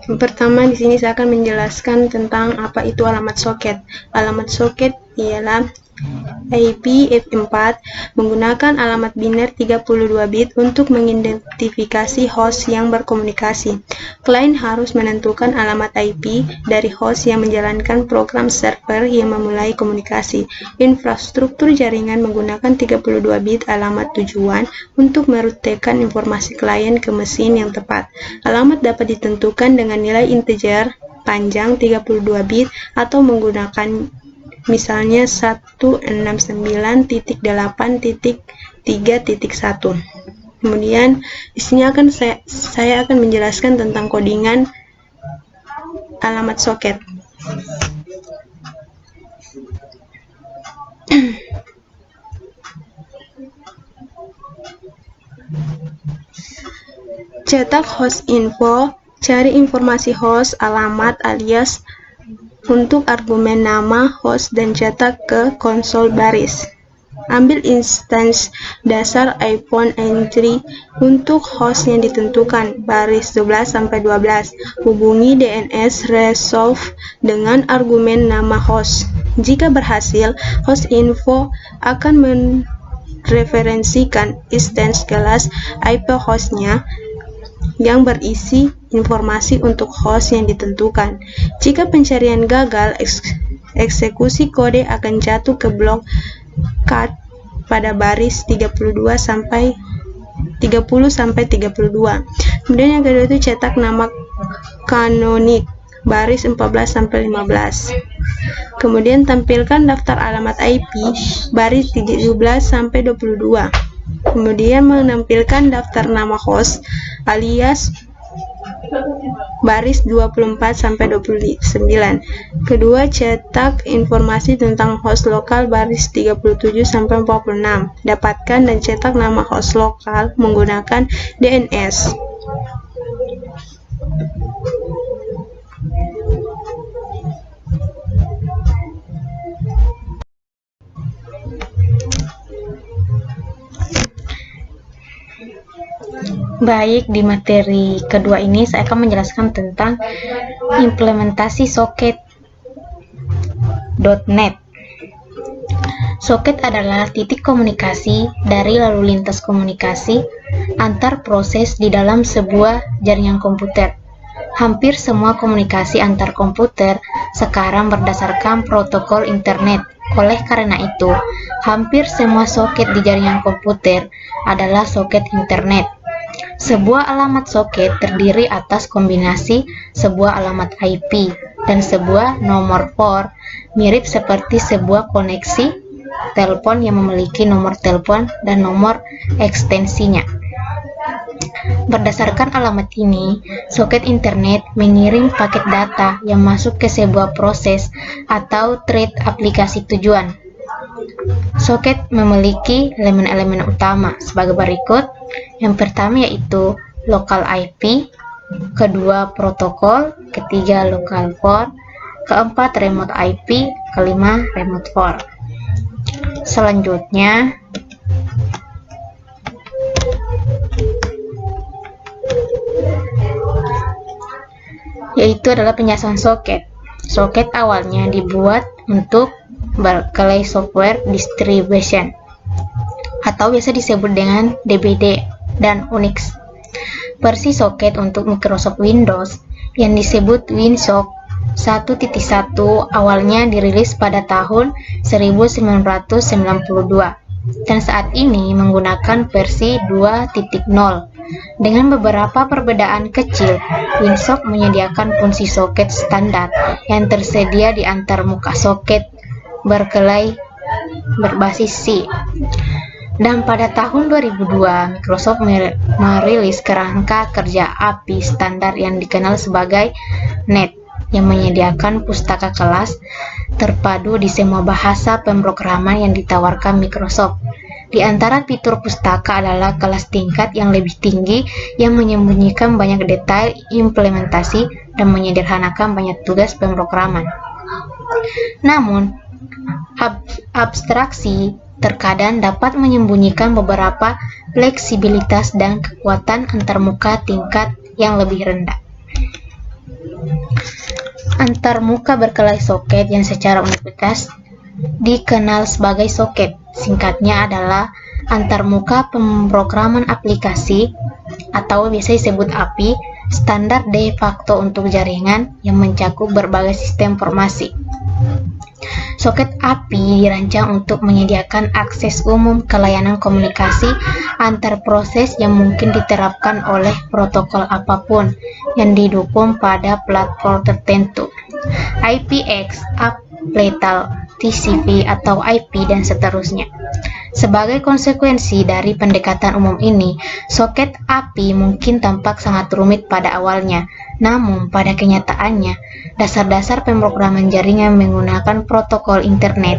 Yang pertama di sini saya akan menjelaskan tentang apa itu alamat soket. Alamat soket ialah IP F4 menggunakan alamat biner 32 bit untuk mengidentifikasi host yang berkomunikasi. Klien harus menentukan alamat IP dari host yang menjalankan program server yang memulai komunikasi. Infrastruktur jaringan menggunakan 32 bit alamat tujuan untuk merutekan informasi klien ke mesin yang tepat. Alamat dapat ditentukan dengan nilai integer panjang 32 bit atau menggunakan misalnya 169.8.3.1. Kemudian di sini saya akan menjelaskan tentang kodingan alamat soket. Cetak host info, cari informasi host, alamat, alias untuk argumen nama host dan cetak ke konsol baris. Ambil instance dasar iPhone entry untuk host yang ditentukan, baris 11-12. Hubungi DNS resolve dengan argumen nama host. Jika berhasil, host info akan mereferensikan instance kelas IP hostnya yang berisi informasi untuk host yang ditentukan. Jika pencarian gagal, eksekusi kode akan jatuh ke blok cat pada baris 30-32. Kemudian yang kedua itu cetak nama kanonik baris 14-15. Kemudian tampilkan daftar alamat IP baris 17-22. Kemudian menampilkan daftar nama host alias baris 24-29. Kedua, cetak informasi tentang host lokal baris 37-46. Dapatkan dan cetak nama host lokal menggunakan DNS. Baik, di materi kedua ini saya akan menjelaskan tentang implementasi soket.net. Soket adalah titik komunikasi dari lalu lintas komunikasi antar proses di dalam sebuah jaringan komputer. Hampir semua komunikasi antar komputer sekarang berdasarkan protokol internet. Oleh karena itu, hampir semua soket di jaringan komputer adalah soket internet. Sebuah alamat soket terdiri atas kombinasi sebuah alamat IP dan sebuah nomor port, mirip seperti sebuah koneksi telepon yang memiliki nomor telepon dan nomor ekstensinya. Berdasarkan alamat ini, soket internet mengirim paket data yang masuk ke sebuah proses atau thread aplikasi tujuan. Soket memiliki elemen-elemen utama sebagai berikut. Yang pertama yaitu local IP, kedua protokol, ketiga local port, keempat remote IP, kelima remote port. Selanjutnya yaitu adalah penjelasan soket. Soket awalnya dibuat untuk Berkeley Software Distribution atau biasa disebut dengan DBD dan Unix. Versi soket untuk Microsoft Windows yang disebut WinSock 1.1 awalnya dirilis pada tahun 1992 dan saat ini menggunakan versi 2.0. Dengan beberapa perbedaan kecil, WinSock menyediakan fungsi soket standar yang tersedia di antar muka soket Berkeley berbasis C. Dan pada tahun 2002, Microsoft merilis kerangka kerja API standar yang dikenal sebagai NET, yang menyediakan pustaka kelas terpadu di semua bahasa pemrograman yang ditawarkan Microsoft. Di antara fitur pustaka adalah kelas tingkat yang lebih tinggi yang menyembunyikan banyak detail implementasi dan menyederhanakan banyak tugas pemrograman. Namun, abstraksi terkadang dapat menyembunyikan beberapa fleksibilitas dan kekuatan antarmuka tingkat yang lebih rendah. Antarmuka berkelahi soket yang secara universitas dikenal sebagai soket. Singkatnya adalah antarmuka pemrograman aplikasi atau biasa disebut API, standar de facto untuk jaringan yang mencakup berbagai sistem informasi. Soket API dirancang untuk menyediakan akses umum ke layanan komunikasi antar proses yang mungkin diterapkan oleh protokol apapun yang didukung pada platform tertentu. IPX, Appletal, TCP atau IP dan seterusnya. Sebagai konsekuensi dari pendekatan umum ini, soket API mungkin tampak sangat rumit pada awalnya, namun pada kenyataannya, dasar-dasar pemrograman jaringan menggunakan protokol internet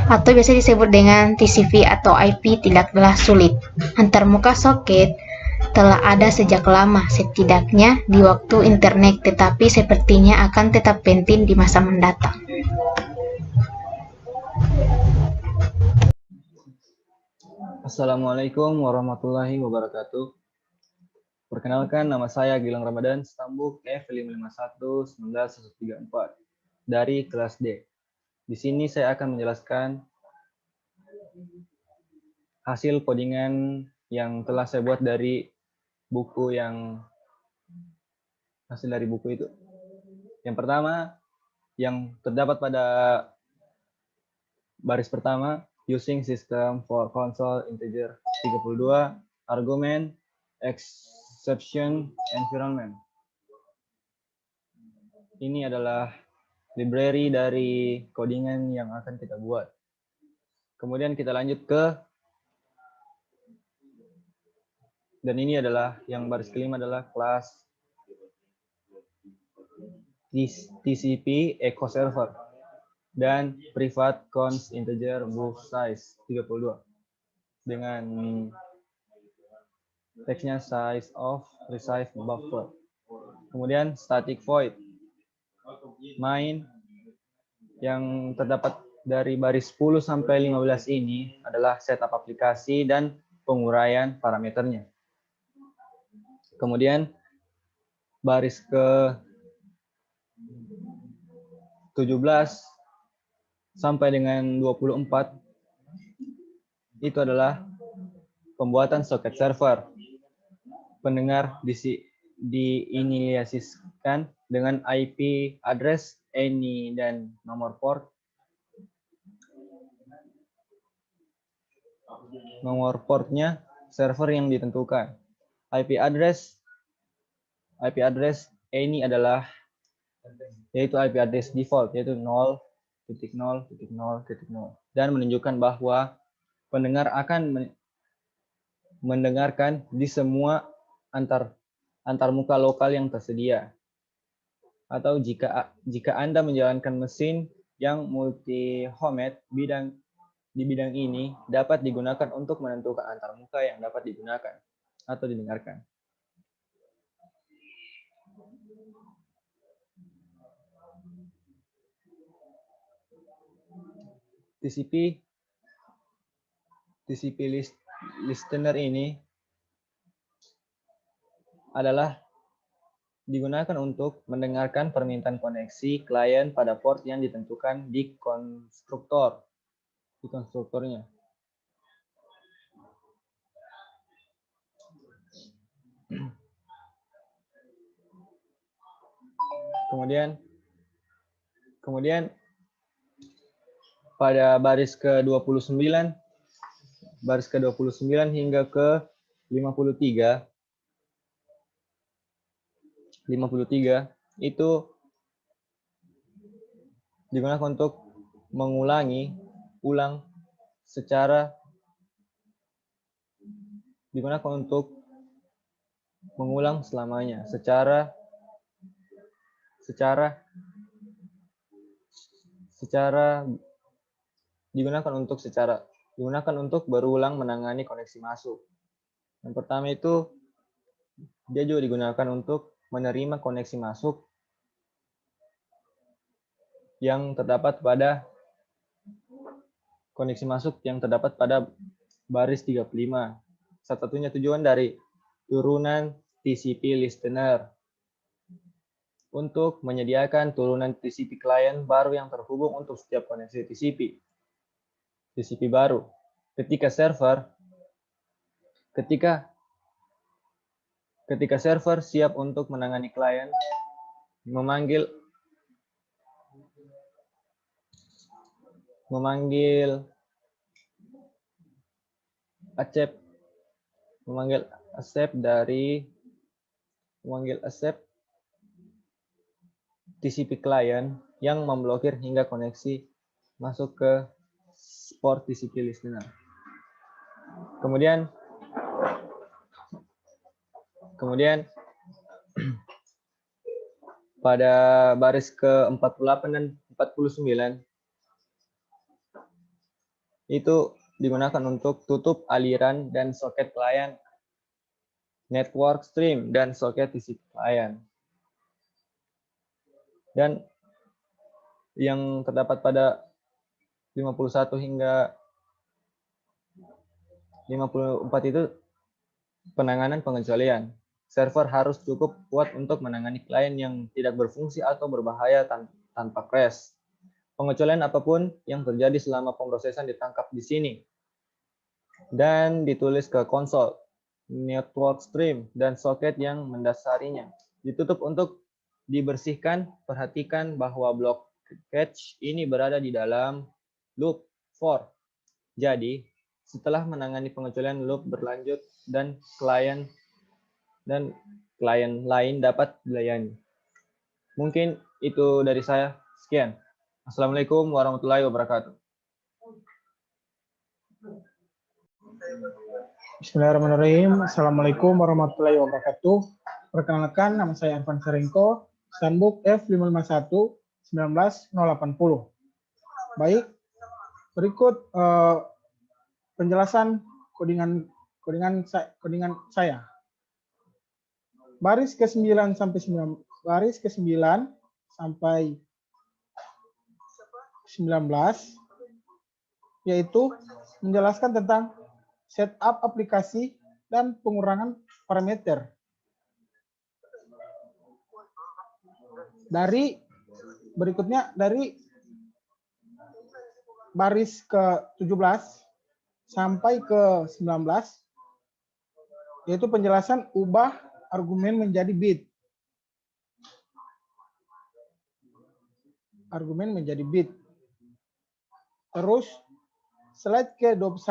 atau biasa disebut dengan TCP atau IP tidaklah sulit. Antarmuka soket telah ada sejak lama, setidaknya di waktu internet, tetapi sepertinya akan tetap penting di masa mendatang. Assalamualaikum warahmatullahi wabarakatuh. Perkenalkan, nama saya Gilang Ramadan, Stambuk F551-19134 dari kelas D. Di sini saya akan menjelaskan hasil codingan yang telah saya buat dari buku itu. Yang pertama, yang terdapat pada baris pertama, using system for console integer 32, argument, exception, environment. Ini adalah library dari codingan yang akan kita buat. Kemudian kita lanjut dan ini adalah yang baris kelima adalah kelas TCP echo server dan private const integer book size 32 dengan teksnya size of receive buffer. Kemudian static void main yang terdapat dari baris 10 sampai 15 ini adalah setup aplikasi dan penguraian parameternya. Kemudian baris ke 17 sampai dengan 24 itu adalah pembuatan soket server. Pendengar diinisiasikan dengan IP address, any, dan nomor port. Nomor portnya server yang ditentukan. IP address any adalah yaitu IP address default, yaitu 0.0.0.0 dan menunjukkan bahwa pendengar akan mendengarkan di semua antarmuka lokal yang tersedia. Atau jika Anda menjalankan mesin yang multi-homed di bidang ini dapat digunakan untuk menentukan antarmuka yang dapat digunakan atau didengarkan. TCP listener ini adalah digunakan untuk mendengarkan permintaan koneksi klien pada port yang ditentukan di konstruktornya. Kemudian pada baris ke-29 hingga ke 53 itu digunakan untuk mengulang selamanya digunakan untuk berulang menangani koneksi masuk. Yang pertama itu dia juga digunakan untuk menerima koneksi masuk yang terdapat pada baris 35. Satu-satunya tujuan dari turunan TCP listener untuk menyediakan turunan TCP client baru yang terhubung untuk setiap koneksi TCP baru. Ketika server siap untuk menangani klien, memanggil accept TCP client yang memblokir hingga koneksi masuk ke port TCP listener. Kemudian pada baris ke-48 dan 49 itu digunakan untuk tutup aliran dan soket klien, network stream, dan soket TCP client. Dan yang terdapat pada 51 hingga 54 itu penanganan pengecualian. Server harus cukup kuat untuk menangani klien yang tidak berfungsi atau berbahaya tanpa crash. Pengecualian apapun yang terjadi selama pemrosesan ditangkap di sini dan ditulis ke konsol, network stream, dan soket yang mendasarinya. Ditutup untuk dibersihkan. Perhatikan bahwa blok cache ini berada di dalam loop for. Jadi, setelah menangani pengecualian, loop berlanjut dan klien lain dapat dilayani. Mungkin itu dari saya. Sekian. Assalamualaikum warahmatullahi wabarakatuh. Bismillahirrahmanirrahim. Assalamualaikum warahmatullahi wabarakatuh. Perkenalkan, nama saya Irfan Saringko, Standbook F551 19080. Baik, berikut penjelasan codingan saya. Baris ke-9 sampai 19 yaitu menjelaskan tentang setup aplikasi dan pengurangan parameter. Berikutnya dari baris ke-17 sampai ke-19 yaitu penjelasan ubah argumen menjadi bit. Terus slide ke-21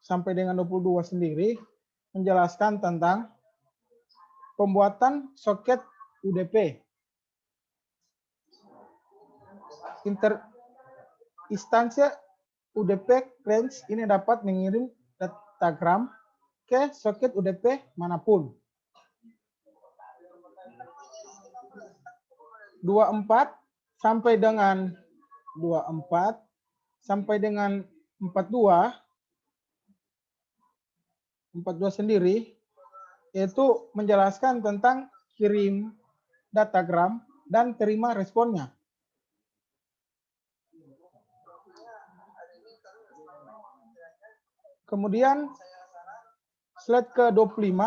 sampai dengan 22 sendiri menjelaskan tentang pembuatan soket UDP. Instansi UDP client ini dapat mengirim datagram ke soket UDP manapun. 24 sampai dengan 42 sendiri yaitu menjelaskan tentang kirim datagram dan terima responnya. Kemudian slide ke-25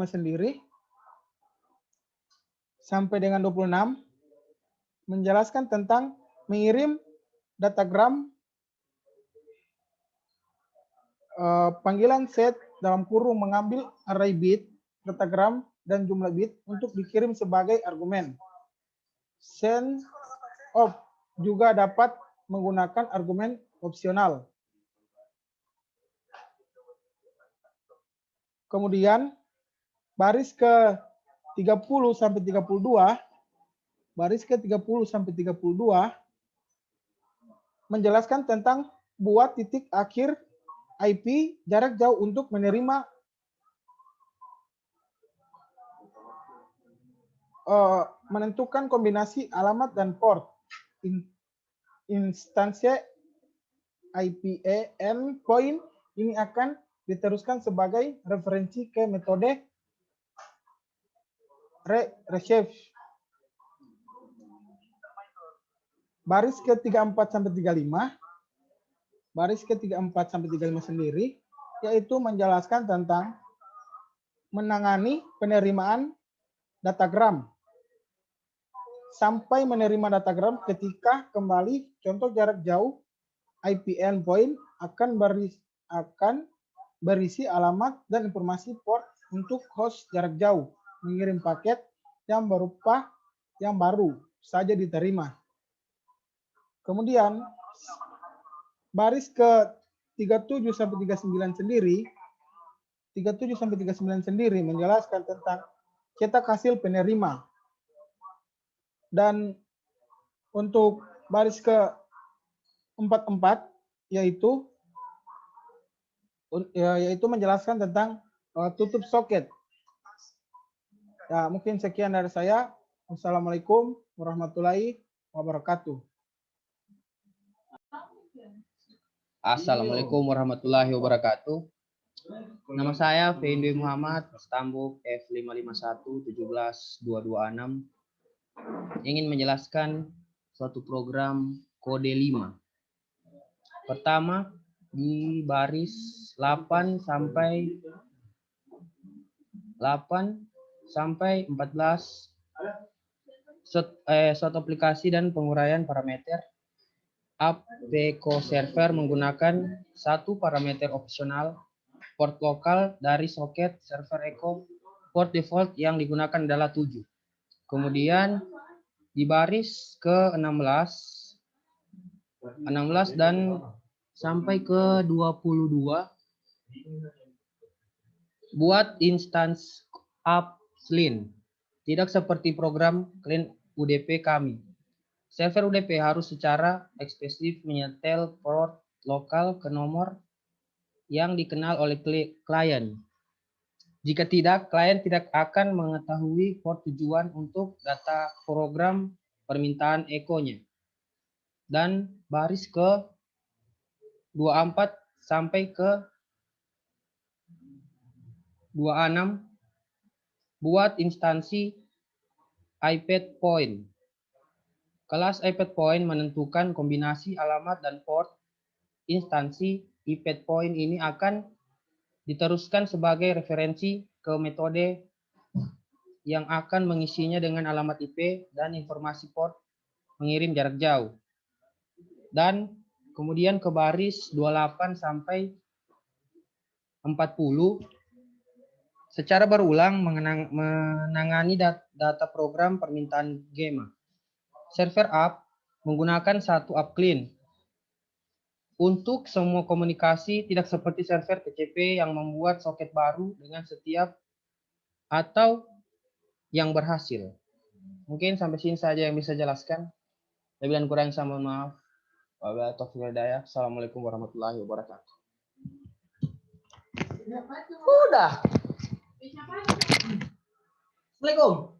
sendiri sampai dengan 26 menjelaskan tentang mengirim datagram panggilan set dalam kurung mengambil array bit, datagram, dan jumlah bit untuk dikirim sebagai argumen. Send of juga dapat menggunakan argumen opsional. Kemudian baris ke-30 sampai 32 menjelaskan tentang buat titik akhir IP jarak jauh untuk menerima menentukan kombinasi alamat dan port. Instansi IPA endpoint ini akan diteruskan sebagai referensi ke metode receive. baris ke 34 sampai 35, baris ke 34 sampai 35 sendiri, yaitu menjelaskan tentang menangani penerimaan datagram sampai menerima datagram ketika kembali contoh jarak jauh IP endpoint akan berisi alamat dan informasi port untuk host jarak jauh mengirim paket yang berupa yang baru saja diterima. Kemudian baris ke 37 sampai 39 sendiri, 37 sampai 39 sendiri menjelaskan tentang cetak hasil penerima. Dan untuk baris ke 44 yaitu menjelaskan tentang tutup soket. Ya, mungkin sekian dari saya. Wassalamualaikum warahmatullahi wabarakatuh. Assalamualaikum warahmatullahi wabarakatuh. Nama saya Fendi Muhammad, Stambuk F551-17-226. Ingin menjelaskan suatu program kode 5. Pertama, di baris 8 sampai 14 suatu aplikasi dan penguraian parameter APECO server menggunakan satu parameter opsional port lokal dari soket server Echo. Port default yang digunakan adalah 7. Kemudian di baris ke-16 dan sampai ke 22 buat instance upslin. Tidak seperti program clean UDP kami. Server UDP harus secara eksplisit menyetel port lokal ke nomor yang dikenal oleh klien. Jika tidak, klien tidak akan mengetahui port tujuan untuk data program permintaan echo-nya. Dan baris ke 24 sampai ke 26 buat instansi iPad point. Kelas iPad point menentukan kombinasi alamat dan port. Instansi iPad point ini akan diteruskan sebagai referensi ke metode yang akan mengisinya dengan alamat IP dan informasi port mengirim jarak jauh. Dan kemudian ke baris 28 sampai 40 secara berulang menangani data program permintaan GEMA. Server app menggunakan satu app clean. Untuk semua komunikasi tidak seperti server TCP yang membuat soket baru dengan setiap atau yang berhasil. Mungkin sampai sini saja yang bisa jelaskan. Lebih dan kurang saya mohon maaf. Wabillahi taufiq wal hidayah. Assalamualaikum warahmatullahi wabarakatuh. Udah. Assalamualaikum.